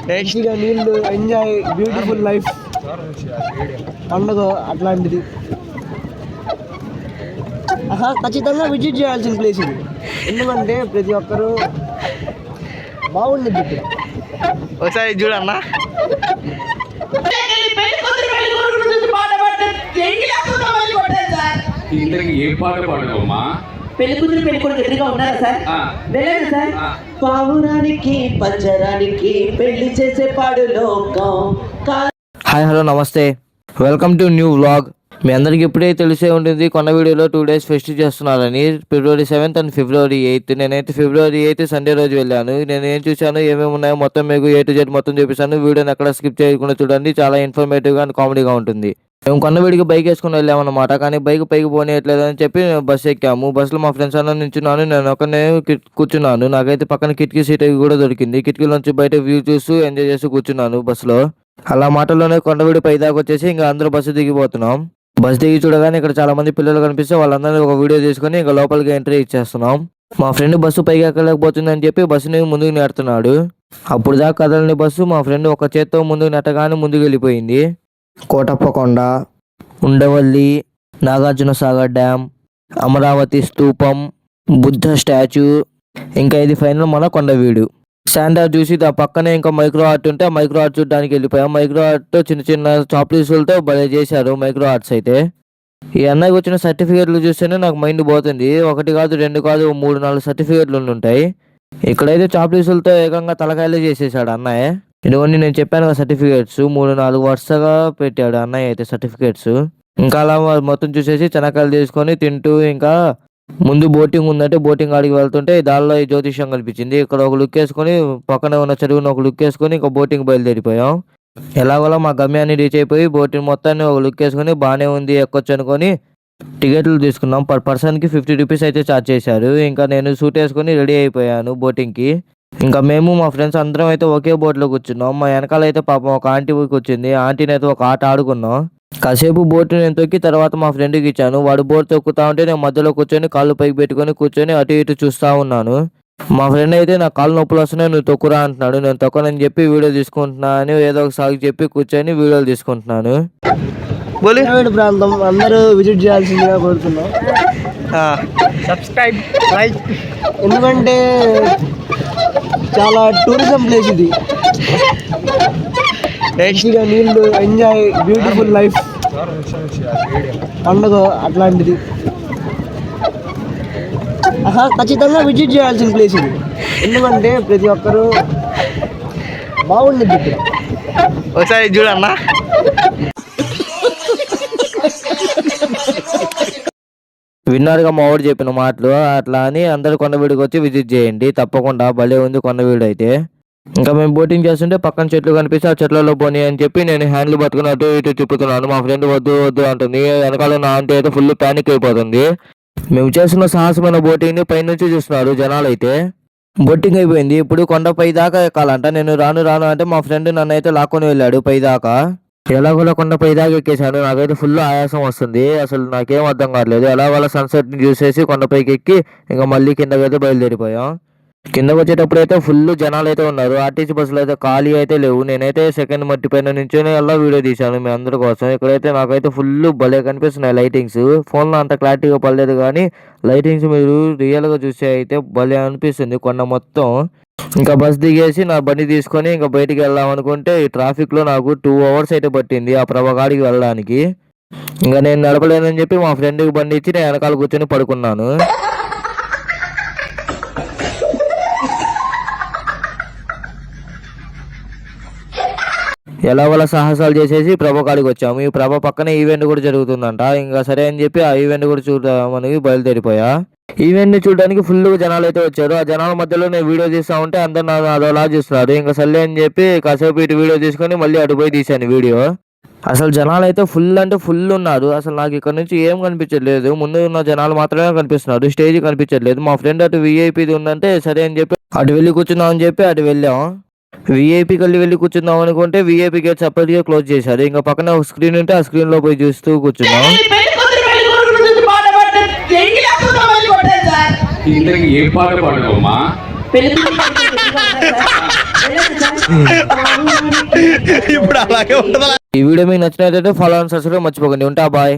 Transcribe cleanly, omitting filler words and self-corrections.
మంచిగా నీళ్ళు enjoy beautiful life పండుగ అట్లాంటిది. ఖచ్చితంగా విజిట్ చేయాల్సిన ప్లేస్ ఇది. ఎందుకంటే ప్రతి ఒక్కరూ బాగుండేది ఇక్కడ. ఒకసారి చూడన్నా. ఏం పాట పాడమ్మా? పెళ్లి కూతురు పెళ్లి కొడుకు ఎదురుగా ఉన్నారా సార్? వెళ్ళండి సార్. పావురానికి పంజరానికి పెళ్లి చేసే పాడు లోకం. హాయ్ హలో నమస్తే, వెల్కమ్ టు న్యూ వ్లాగ్. మీ అందరికి ఇప్పుడే తెలిసే ఉంటుంది కొన్న వీడియోలో 2 days ఫెస్ట్ చేస్తున్నారని. February 7th and February 8th. నేనైతే February 8th సండే రోజు వెళ్ళాను. నేను ఏం చూశాను, ఏమేమి ఉన్నాయో మొత్తం మీకు A to Z మొత్తం చూపిస్తాను. వీడియోని ఎక్కడ స్కిప్ చేయకుండా చూడండి, చాలా ఇన్ఫర్మేటివ్గా అండ్ కామెడీగా ఉంటుంది. మేము కొన్నవీడికి బైక్ వేసుకుని వెళ్ళామన్నమాట. కానీ బైక్ పైకి పోనీయట్లేదు అని చెప్పి బస్సు ఎక్కాము. బస్సులో మా ఫ్రెండ్స్ అన్న నించున్నాను, నేను ఒకనే కూర్చున్నాను. నాకైతే పక్కన కిటికీ సీట్ కూడా దొరికింది. కిటికీలోంచి బయట వ్యూ చూస్తూ ఎంజాయ్ చేస్తూ కూర్చున్నాను బస్సులో. అలా మాటల్లోనే కొండవీడి పై దాకా వచ్చేసి ఇంకా అందరూ బస్సు దిగిపోతున్నాం. బస్సు దిగి చూడగానే ఇక్కడ చాలా మంది పిల్లలు కనిపిస్తే వాళ్ళందరినీ ఒక వీడియో తీసుకొని ఇంకా లోపలికి ఎంట్రీ ఇచ్చేస్తున్నాం. మా ఫ్రెండ్ బస్సు పైకి ఎక్కలేకపోతుంది అని చెప్పి బస్సుని ముందుకు నెడుతున్నాడు. అప్పుడు దాకా కదలని బస్సు మా ఫ్రెండ్ ఒక చేత్తో ముందుకు నెట్టగానే ముందుకు వెళ్ళిపోయింది. కోటప్పకొండ, ఉండవల్లి, నాగార్జున సాగర్ డ్యామ్, అమరావతి స్తూపం, బుద్ధ స్టాచ్యూ, ఇంకా ఇది ఫైనల్ మన కొండవీడు. శాండార్ చూసి ఆ పక్కనే ఇంకా మైక్రో ఆర్ట్ ఉంటే ఆ మైక్రో ఆర్ట్ చూడడానికి వెళ్ళిపోయాం. మైక్రో ఆర్ట్ చిన్న చిన్న చాప్లీసులతో భలే చేశారు మైక్రో ఆర్ట్స్ అయితే. ఈ అన్నయ్యకి వచ్చిన సర్టిఫికేట్లు చూస్తేనే నాకు మైండ్ పోతుంది. 1 కాదు 2 కాదు 3-4 సర్టిఫికేట్లు ఉంటాయి. ఇక్కడైతే చాప్లీసులతో ఏకంగా తలకాయలే చేసేసాడు అన్నయ్య. ఇదిగోండి నేను చెప్పాను కదా సర్టిఫికేట్స్ 3-4 వరుసగా పెట్టాడు అన్నయ్య అయితే సర్టిఫికేట్స్. ఇంకా అలా మొత్తం చూసేసి చెనక్కాయలు తీసుకొని తింటూ ఇంకా ముందు బోటింగ్ ఉందంటే బోటింగ్ ఆడికి వెళ్తుంటే దానిలో ఈ జ్యోతిష్యం కనిపించింది. ఇక్కడ ఒక లుక్ వేసుకొని పక్కనే ఉన్న చెరువును ఒక లుక్ వేసుకొని ఇంకా బోటింగ్ బయలుదేరిపోయాం. ఎలాగోలా మా గమ్యాన్ని రీచ్ అయిపోయి బోటింగ్ మొత్తాన్ని ఒక లుక్ వేసుకొని బాగానే ఉంది ఎక్కొచ్చు అనుకొని టికెట్లు తీసుకున్నాం. పర్ పర్సన్కి 50 రూపీస్ అయితే ఛార్జ్ చేశారు. ఇంకా నేను సూట్ వేసుకొని రెడీ అయిపోయాను బోటింగ్కి. ఇంకా మేము మా ఫ్రెండ్స్ అందరం అయితే ఒకే బోట్లో కూర్చున్నాం. మా వెనకాల అయితే పాపం ఒక ఆంటీ కూర్చుంది. ఆంటీని అయితే ఒక ఆట ఆడుకున్నాం. కాసేపు బోట్ నేను తొక్కి తర్వాత మా ఫ్రెండ్కి ఇచ్చాను. వాడు బోట్ తొక్కుతా ఉంటే నేను మధ్యలో కూర్చొని కాళ్ళు పైకి పెట్టుకొని కూర్చొని అటు ఇటు చూస్తూ ఉన్నాను. మా ఫ్రెండ్ అయితే నా కాళ్ళు నొప్పులు వస్తున్నాయి నువ్వు తొక్కురా అంటున్నాడు. నేను తొక్కనని చెప్పి వీడియో తీసుకుంటున్నా అని ఏదో ఒక సాగు చెప్పి కూర్చొని వీడియోలు తీసుకుంటున్నాను. ప్రాంతం అందరూ విజిట్ చేయాల్సిందిగా కోరుతున్నాం. Subscribe, like. ఎందుకంటే చాలా టూరిజం ప్లేస్ ఇది. మంచిగా నీళ్ళు ఎంజాయ్ బ్యూటిఫుల్ లైఫ్ పండుగ అట్లాంటిది. ఖచ్చితంగా విజిట్ చేయాల్సిన ప్లేస్ ఇది. ఎందుకంటే ప్రతి ఒక్కరూ బాగుండేది ఇక్కడ. ఒకసారి చూడన్నా. విన్నారుగా మా వాడు చెప్పిన మాటలు. అట్లా అని అందరు కొండవీడికి వచ్చి విజిట్ చేయండి తప్పకుండా. భలే ఉంది కొండవీడు అయితే. ఇంకా మేము బోటింగ్ చేస్తుంటే పక్కన చెట్లు కనిపిస్తే ఆ చెట్లలో పోనీ అని చెప్పి నేను హ్యాండ్లు పట్టుకుని అటు ఇటు తిప్పుతున్నాను. మా ఫ్రెండ్ వద్దు వద్దు అంటుంది. వెనకాల నా ఆంటీ అయితే ఫుల్ ప్యానిక్ అయిపోతుంది. మేము చేస్తున్న సాహసమైన బోటింగ్ని పైనుంచి చూస్తున్నారు జనాలు అయితే. బోటింగ్ అయిపోయింది. ఇప్పుడు కొండపై దాకా ఎక్కాలంట. నేను రాను రాను అంటే మా ఫ్రెండ్ నన్ను అయితే లాక్కొని వెళ్ళాడు పై దాకా. ఎలాగోలా కొండపై దాకా ఎక్కేసాను. నాకైతే ఫుల్ ఆయాసం వస్తుంది. అసలు నాకేం అర్థం కావట్లేదు. ఎలాగోలా సన్సెట్ని చూసేసి కొండపైకి ఎక్కి ఇంకా మళ్ళీ కిందకైతే బయలుదేరిపోయాం. కిందకు వచ్చేటప్పుడు అయితే ఫుల్ జనాలు అయితే ఉన్నారు. ఆర్టీసీ బస్సులు అయితే ఖాళీ అయితే లేవు. నేనైతే సెకండ్ మట్టి పైన నుంచొని అలా వీడియో తీశాను మీ అందరి కోసం. ఇక్కడైతే నాకైతే ఫుల్ భలే కనిపిస్తున్నాయి లైటింగ్స్. ఫోన్లో అంత క్లారిటీగా పడలేదు కానీ లైటింగ్స్ మీరు రియల్గా చూస్తే అయితే భలే అనిపిస్తుంది కొండ మొత్తం. ఇంకా బస్ దిగేసి నా బండి తీసుకొని ఇంకా బయటికి వెళ్దాం అనుకుంటే ఈ ట్రాఫిక్లో నాకు 2 hours అయితే పట్టింది ఆ ప్రభగాడికి వెళ్ళడానికి. ఇంకా నేను నడపలేనని చెప్పి మా ఫ్రెండ్కి బండి ఇచ్చి నేను వెనకాల కూర్చొని పడుకున్నాను. ఎలా వాళ్ళ సాహసాలు చేసేసి ప్రభ కాడికి వచ్చాము. ఈ ప్రభ పక్కనే ఈవెంట్ కూడా జరుగుతుందంట. ఇంకా సరే అని చెప్పి ఆ ఈవెంట్ కూడా చూద్దామని బయలుదేరిపోయా. ఈవెంట్ ని చూడడానికి ఫుల్ జనాలు అయితే వచ్చారు. ఆ జనాల మధ్యలో నేను వీడియో తీస్తా ఉంటే అందరు నాకు అదోలా చూస్తున్నారు. ఇంకా సర్లే అని చెప్పి కాసేపు ఇటు వీడియో తీసుకొని మళ్ళీ అటు పోయి తీశాను వీడియో. అసలు జనాలు అయితే ఫుల్ అంటే ఫుల్ ఉన్నారు. అసలు నాకు ఇక్కడ నుంచి ఏం కనిపించట్లేదు. ముందు ఉన్న జనాలు మాత్రమే కనిపిస్తున్నారు. స్టేజ్ కనిపించట్లేదు. మా ఫ్రెండ్ అటు విఐపీది ఉందంటే సరే అని చెప్పి అటు వెళ్ళి కూర్చున్నాం అని చెప్పి అటు వెళ్ళాం. విఐపీ వెళ్ళి కూర్చుందాం అనుకుంటే విఐపీ గేట్ సపరేట్ గా క్లోజ్ చేశారు. ఇంకా పక్కన ఒక స్క్రీన్ ఉంటే ఆ స్క్రీన్ లో పోయి చూస్తూ కూర్చున్నాం. ఏం పాట పాడమ్మా? వెళ్ళాను సార్. పావురానికి ఈ వీడియో మీకు నచ్చినట్లయితే ఫాలో అండ్ సబ్స్క్రైబ్ మర్చిపోకండి. ఉంటా బాయ్.